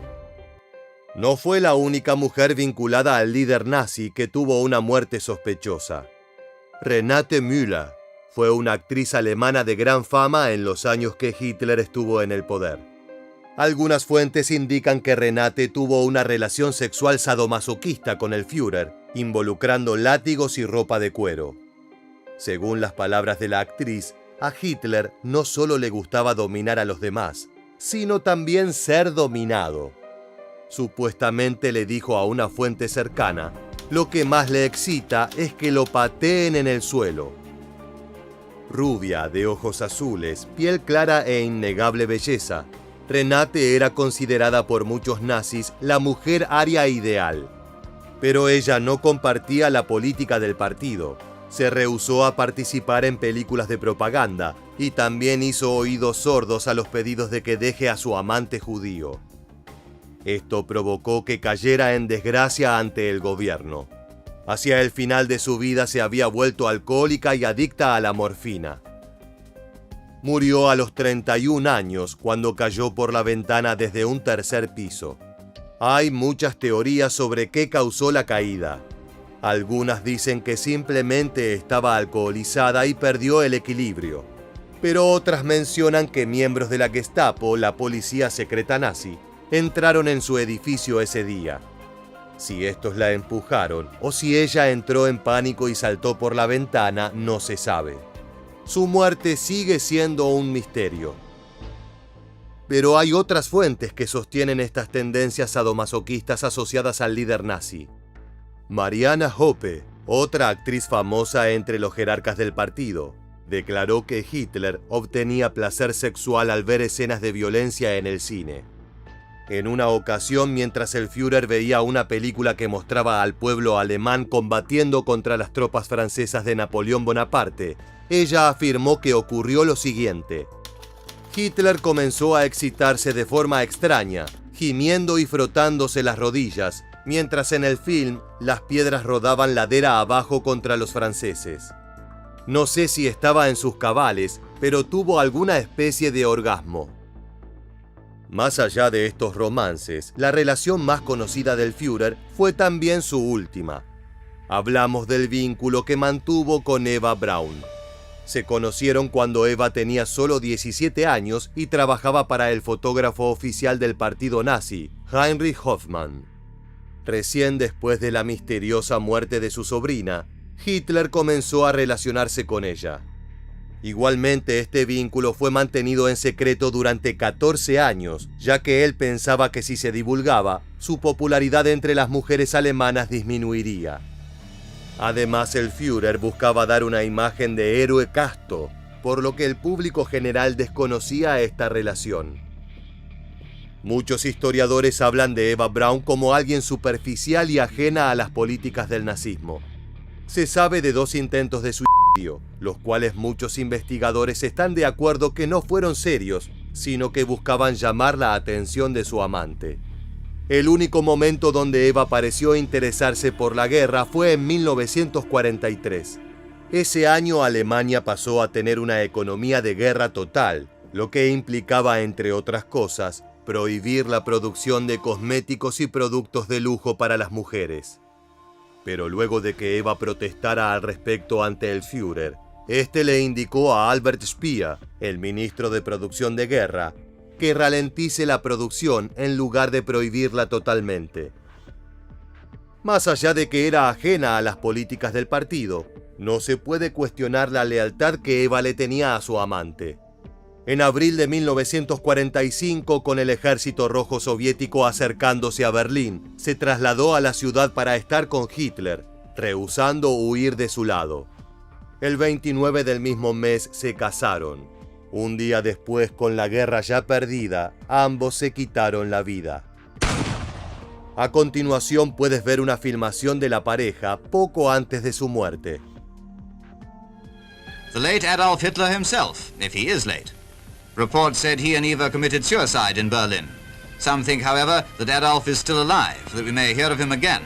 [SPEAKER 1] No fue la única mujer vinculada al líder nazi que tuvo una muerte sospechosa. Renate Müller fue una actriz alemana de gran fama en los años que Hitler estuvo en el poder. Algunas fuentes indican que Renate tuvo una relación sexual sadomasoquista con el Führer, involucrando látigos y ropa de cuero. Según las palabras de la actriz, a Hitler no solo le gustaba dominar a los demás, sino también ser dominado. Supuestamente le dijo a una fuente cercana, lo que más le excita es que lo pateen en el suelo. Rubia, de ojos azules, piel clara e innegable belleza, Renate era considerada por muchos nazis la mujer aria ideal. Pero ella no compartía la política del partido, se rehusó a participar en películas de propaganda y también hizo oídos sordos a los pedidos de que deje a su amante judío. Esto provocó que cayera en desgracia ante el gobierno. Hacia el final de su vida se había vuelto alcohólica y adicta a la morfina. Murió a los 31 años cuando cayó por la ventana desde un tercer piso. Hay muchas teorías sobre qué causó la caída. Algunas dicen que simplemente estaba alcoholizada y perdió el equilibrio. Pero otras mencionan que miembros de la Gestapo, la policía secreta nazi, entraron en su edificio ese día. Si estos la empujaron o si ella entró en pánico y saltó por la ventana, no se sabe. Su muerte sigue siendo un misterio. Pero hay otras fuentes que sostienen estas tendencias sadomasoquistas asociadas al líder nazi. Mariana Hoppe, otra actriz famosa entre los jerarcas del partido, declaró que Hitler obtenía placer sexual al ver escenas de violencia en el cine. En una ocasión, mientras el Führer veía una película que mostraba al pueblo alemán combatiendo contra las tropas francesas de Napoleón Bonaparte, ella afirmó que ocurrió lo siguiente. Hitler comenzó a excitarse de forma extraña, gimiendo y frotándose las rodillas, mientras en el film las piedras rodaban ladera abajo contra los franceses. No sé si estaba en sus cabales, pero tuvo alguna especie de orgasmo. Más allá de estos romances, la relación más conocida del Führer fue también su última. Hablamos del vínculo que mantuvo con Eva Braun. Se conocieron cuando Eva tenía solo 17 años y trabajaba para el fotógrafo oficial del partido nazi, Heinrich Hoffmann. Recién después de la misteriosa muerte de su sobrina, Hitler comenzó a relacionarse con ella. Igualmente, este vínculo fue mantenido en secreto durante 14 años, ya que él pensaba que si se divulgaba, su popularidad entre las mujeres alemanas disminuiría. Además, el Führer buscaba dar una imagen de héroe casto, por lo que el público general desconocía esta relación. Muchos historiadores hablan de Eva Braun como alguien superficial y ajena a las políticas del nazismo. Se sabe de 2 intentos de suicidio, los cuales muchos investigadores están de acuerdo que no fueron serios, sino que buscaban llamar la atención de su amante. El único momento donde Eva pareció interesarse por la guerra fue en 1943. Ese año Alemania pasó a tener una economía de guerra total, lo que implicaba, entre otras cosas, prohibir la producción de cosméticos y productos de lujo para las mujeres. Pero luego de que Eva protestara al respecto ante el Führer, este le indicó a Albert Speer, el ministro de Producción de Guerra, que ralentice la producción en lugar de prohibirla totalmente. Más allá de que era ajena a las políticas del partido, no se puede cuestionar la lealtad que Eva le tenía a su amante. En abril de 1945, con el ejército rojo soviético acercándose a Berlín, se trasladó a la ciudad para estar con Hitler, rehusando huir de su lado. El 29 del mismo mes se casaron. Un día después, con la guerra ya perdida, ambos se quitaron la vida. A continuación puedes ver una filmación de la pareja poco antes de su muerte.
[SPEAKER 3] The late Adolf Hitler himself, if he is late. Reports said he and Eva committed suicide in Berlin. Some think, however, that Adolf is still alive, that we may hear of him again.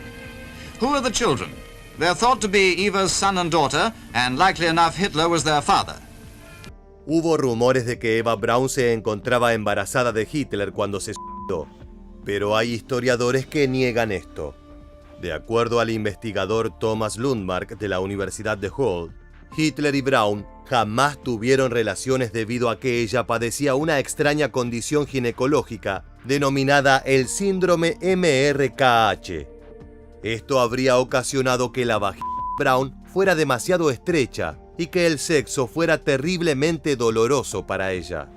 [SPEAKER 3] Who are the children? They're thought to be Eva's son and daughter, and likely enough Hitler was their father.
[SPEAKER 1] Hubo rumores de que Eva Braun se encontraba embarazada de Hitler cuando se suicidó, pero hay historiadores que niegan esto. De acuerdo al investigador Thomas Lundmark de la Universidad de Hull, Hitler y Braun jamás tuvieron relaciones debido a que ella padecía una extraña condición ginecológica denominada el síndrome MRKH. Esto habría ocasionado que la vagina de Braun fuera demasiado estrecha y que el sexo fuera terriblemente doloroso para ella.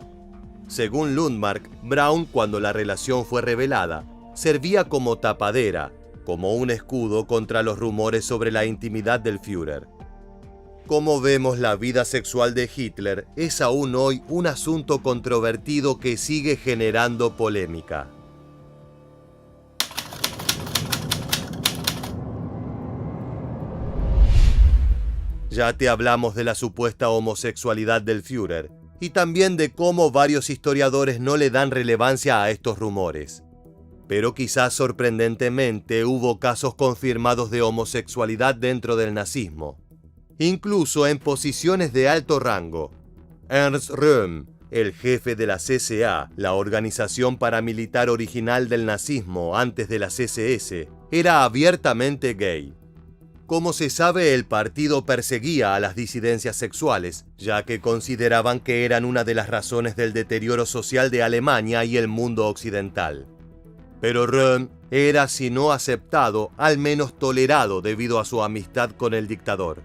[SPEAKER 1] Según Lundmark, Braun, cuando la relación fue revelada, servía como tapadera, como un escudo contra los rumores sobre la intimidad del Führer. Como vemos, la vida sexual de Hitler es aún hoy un asunto controvertido que sigue generando polémica. Ya te hablamos de la supuesta homosexualidad del Führer y también de cómo varios historiadores no le dan relevancia a estos rumores. Pero quizás sorprendentemente hubo casos confirmados de homosexualidad dentro del nazismo, incluso en posiciones de alto rango. Ernst Röhm, el jefe de la CSA, la organización paramilitar original del nazismo antes de la CSS, era abiertamente gay. Como se sabe, el partido perseguía a las disidencias sexuales, ya que consideraban que eran una de las razones del deterioro social de Alemania y el mundo occidental. Pero Röhm era, si no aceptado, al menos tolerado debido a su amistad con el dictador.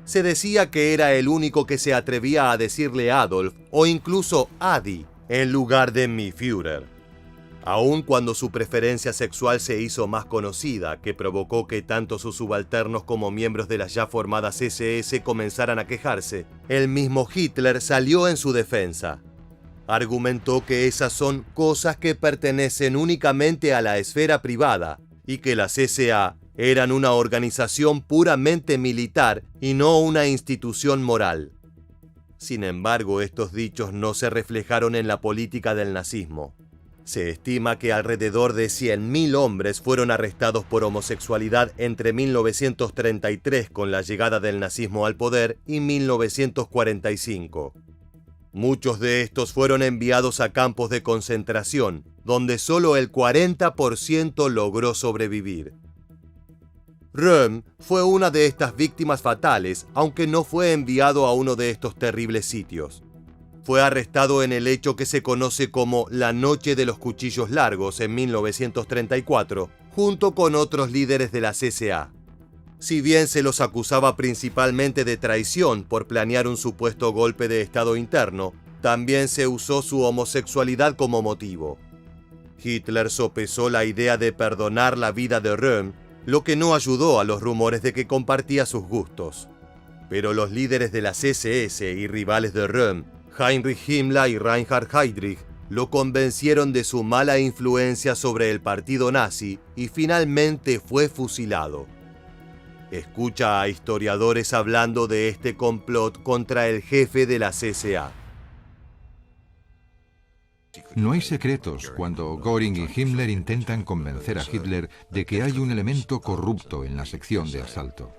[SPEAKER 1] Se decía que era el único que se atrevía a decirle Adolf o incluso Adi en lugar de mi Führer. Aun cuando su preferencia sexual se hizo más conocida, que provocó que tanto sus subalternos como miembros de las ya formadas SS comenzaran a quejarse, el mismo Hitler salió en su defensa. Argumentó que esas son cosas que pertenecen únicamente a la esfera privada y que las SA eran una organización puramente militar y no una institución moral. Sin embargo, estos dichos no se reflejaron en la política del nazismo. Se estima que alrededor de 100.000 hombres fueron arrestados por homosexualidad entre 1933, con la llegada del nazismo al poder, y 1945. Muchos de estos fueron enviados a campos de concentración, donde solo el 40% logró sobrevivir. Röhm fue una de estas víctimas fatales, aunque no fue enviado a uno de estos terribles sitios. Fue arrestado en el hecho que se conoce como la Noche de los Cuchillos Largos en 1934, junto con otros líderes de la CSA. Si bien se los acusaba principalmente de traición por planear un supuesto golpe de estado interno, también se usó su homosexualidad como motivo. Hitler sopesó la idea de perdonar la vida de Röhm, lo que no ayudó a los rumores de que compartía sus gustos. Pero los líderes de la CSS y rivales de Röhm, Heinrich Himmler y Reinhard Heydrich, lo convencieron de su mala influencia sobre el partido nazi y finalmente fue fusilado. Escucha a historiadores hablando de este complot contra el jefe de la CSA.
[SPEAKER 4] No hay secretos cuando Göring y Himmler intentan convencer a Hitler de que hay un elemento corrupto en la sección de asalto.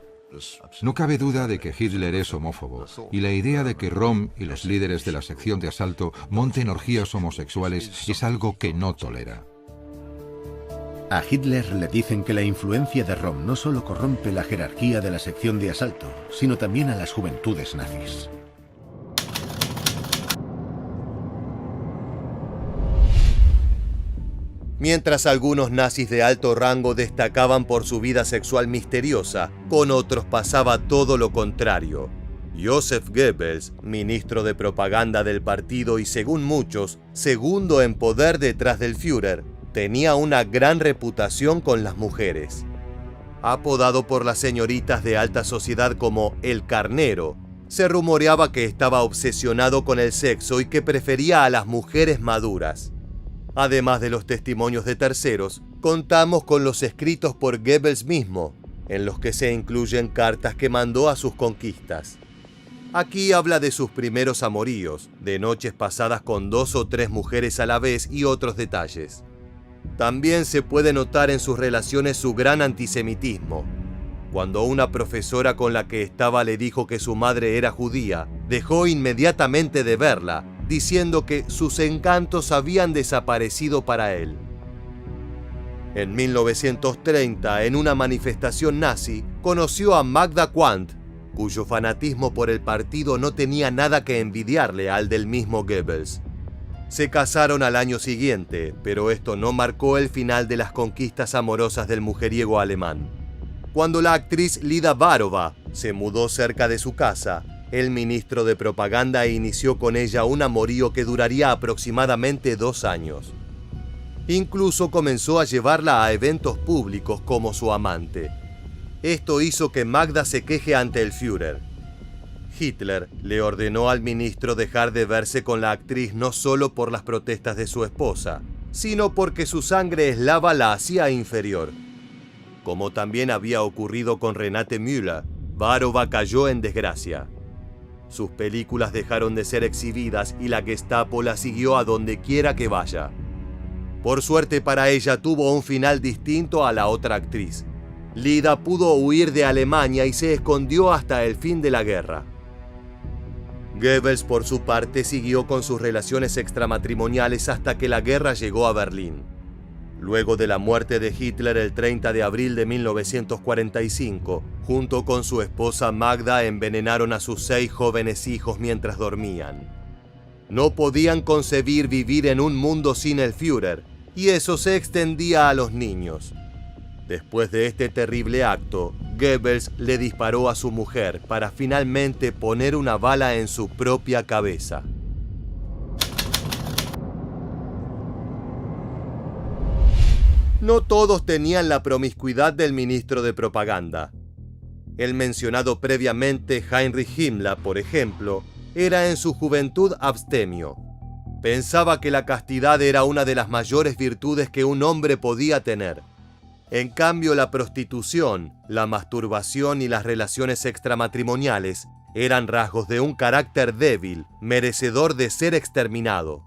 [SPEAKER 4] No cabe duda de que Hitler es homófobo, y la idea de que Röhm y los líderes de la sección de asalto monten orgías homosexuales es algo que no tolera.
[SPEAKER 5] A Hitler le dicen que la influencia de Röhm no solo corrompe la jerarquía de la sección de asalto, sino también a las juventudes nazis.
[SPEAKER 1] Mientras algunos nazis de alto rango destacaban por su vida sexual misteriosa, con otros pasaba todo lo contrario. Joseph Goebbels, ministro de propaganda del partido y según muchos, segundo en poder detrás del Führer, tenía una gran reputación con las mujeres. Apodado por las señoritas de alta sociedad como el Carnero, se rumoreaba que estaba obsesionado con el sexo y que prefería a las mujeres maduras. Además de los testimonios de terceros, contamos con los escritos por Goebbels mismo, en los que se incluyen cartas que mandó a sus conquistas. Aquí habla de sus primeros amoríos, de noches pasadas con 2 o 3 mujeres a la vez y otros detalles. También se puede notar en sus relaciones su gran antisemitismo. Cuando una profesora con la que estaba le dijo que su madre era judía, dejó inmediatamente de verla, diciendo que sus encantos habían desaparecido para él. En 1930, en una manifestación nazi, conoció a Magda Quandt, cuyo fanatismo por el partido no tenía nada que envidiarle al del mismo Goebbels. Se casaron al año siguiente, pero esto no marcó el final de las conquistas amorosas del mujeriego alemán. Cuando la actriz Lida Varova se mudó cerca de su casa, el ministro de propaganda inició con ella un amorío que duraría aproximadamente 2 años. Incluso comenzó a llevarla a eventos públicos como su amante. Esto hizo que Magda se queje ante el Führer. Hitler le ordenó al ministro dejar de verse con la actriz no solo por las protestas de su esposa, sino porque su sangre eslava la hacía inferior. Como también había ocurrido con Renate Müller, Varova cayó en desgracia. Sus películas dejaron de ser exhibidas y la Gestapo la siguió a donde quiera que vaya. Por suerte para ella tuvo un final distinto a la otra actriz. Lida pudo huir de Alemania y se escondió hasta el fin de la guerra. Goebbels, por su parte, siguió con sus relaciones extramatrimoniales hasta que la guerra llegó a Berlín. Luego de la muerte de Hitler el 30 de abril de 1945, junto con su esposa Magda envenenaron a sus 6 jóvenes hijos mientras dormían. No podían concebir vivir en un mundo sin el Führer, y eso se extendía a los niños. Después de este terrible acto, Goebbels le disparó a su mujer para finalmente poner una bala en su propia cabeza. No todos tenían la promiscuidad del ministro de propaganda. El mencionado previamente Heinrich Himmler, por ejemplo, era en su juventud abstemio. Pensaba que la castidad era una de las mayores virtudes que un hombre podía tener. En cambio, la prostitución, la masturbación y las relaciones extramatrimoniales eran rasgos de un carácter débil, merecedor de ser exterminado.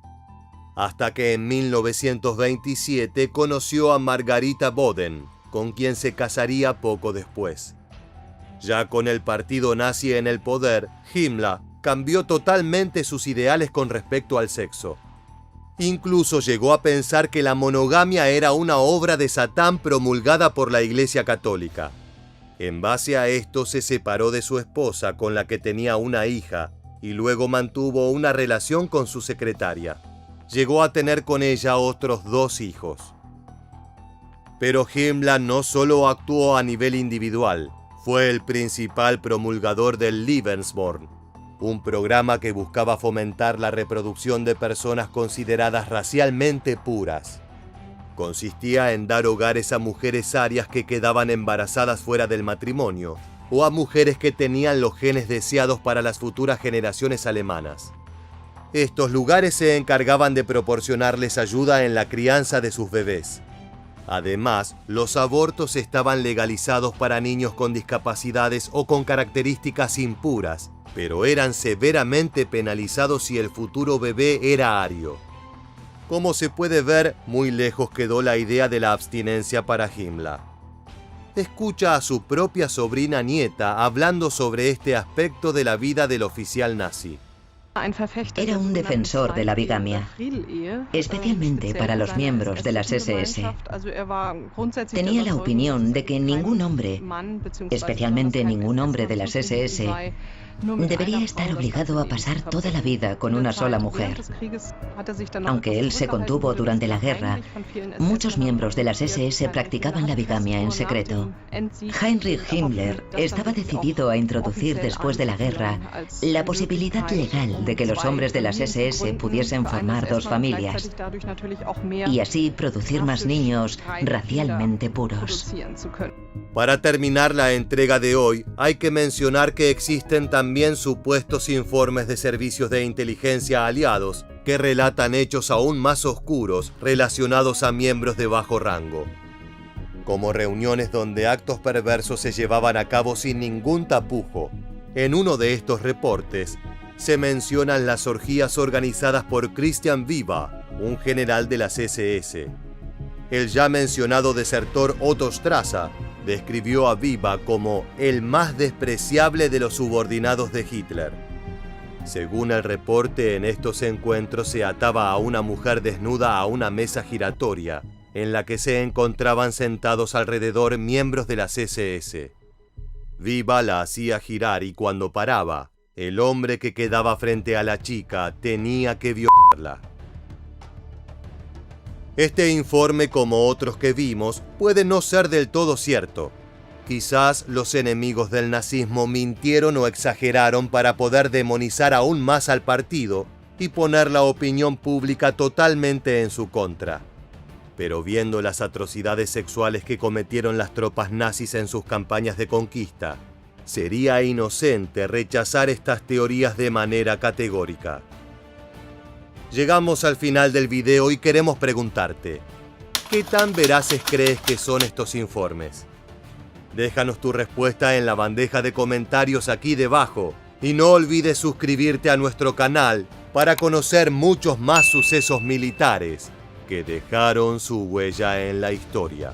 [SPEAKER 1] Hasta que en 1927 conoció a Margarita Boden, con quien se casaría poco después. Ya con el partido nazi en el poder, Himmler cambió totalmente sus ideales con respecto al sexo. Incluso llegó a pensar que la monogamia era una obra de Satán promulgada por la Iglesia Católica. En base a esto se separó de su esposa, con la que tenía una hija, y luego mantuvo una relación con su secretaria. Llegó a tener con ella otros 2 hijos. Pero Himmler no solo actuó a nivel individual, fue el principal promulgador del Lebensborn, un programa que buscaba fomentar la reproducción de personas consideradas racialmente puras. Consistía en dar hogares a mujeres arias que quedaban embarazadas fuera del matrimonio, o a mujeres que tenían los genes deseados para las futuras generaciones alemanas. Estos lugares se encargaban de proporcionarles ayuda en la crianza de sus bebés. Además, los abortos estaban legalizados para niños con discapacidades o con características impuras, pero eran severamente penalizados si el futuro bebé era ario. Como se puede ver, muy lejos quedó la idea de la abstinencia para Himmler. Escucha a su propia sobrina nieta hablando sobre este aspecto de la vida del oficial nazi.
[SPEAKER 6] Era un defensor de la bigamia, especialmente para los miembros de las SS. Tenía la opinión de que ningún hombre, especialmente ningún hombre de las SS, debería estar obligado a pasar toda la vida con una sola mujer. Aunque él se contuvo durante la guerra, muchos miembros de las SS practicaban la bigamia en secreto. Heinrich Himmler estaba decidido a introducir después de la guerra la posibilidad legal de que los hombres de las SS pudiesen formar dos familias y así producir más niños racialmente puros.
[SPEAKER 1] Para terminar la entrega de hoy, hay que mencionar que existen también supuestos informes de servicios de inteligencia aliados que relatan hechos aún más oscuros relacionados a miembros de bajo rango, como reuniones donde actos perversos se llevaban a cabo sin ningún tapujo. En uno de estos reportes se mencionan las orgías organizadas por Christian Viva, un general de las SS. El ya mencionado desertor Otto Strasser describió a Viva como el más despreciable de los subordinados de Hitler. Según el reporte, en estos encuentros se ataba a una mujer desnuda a una mesa giratoria, en la que se encontraban sentados alrededor miembros de las SS. Viva la hacía girar y cuando paraba, el hombre que quedaba frente a la chica tenía que violarla. Este informe, como otros que vimos, puede no ser del todo cierto. Quizás los enemigos del nazismo mintieron o exageraron para poder demonizar aún más al partido y poner la opinión pública totalmente en su contra. Pero viendo las atrocidades sexuales que cometieron las tropas nazis en sus campañas de conquista, sería inocente rechazar estas teorías de manera categórica. Llegamos al final del video y queremos preguntarte, ¿qué tan veraces crees que son estos informes? Déjanos tu respuesta en la bandeja de comentarios aquí debajo y no olvides suscribirte a nuestro canal para conocer muchos más sucesos militares que dejaron su huella en la historia.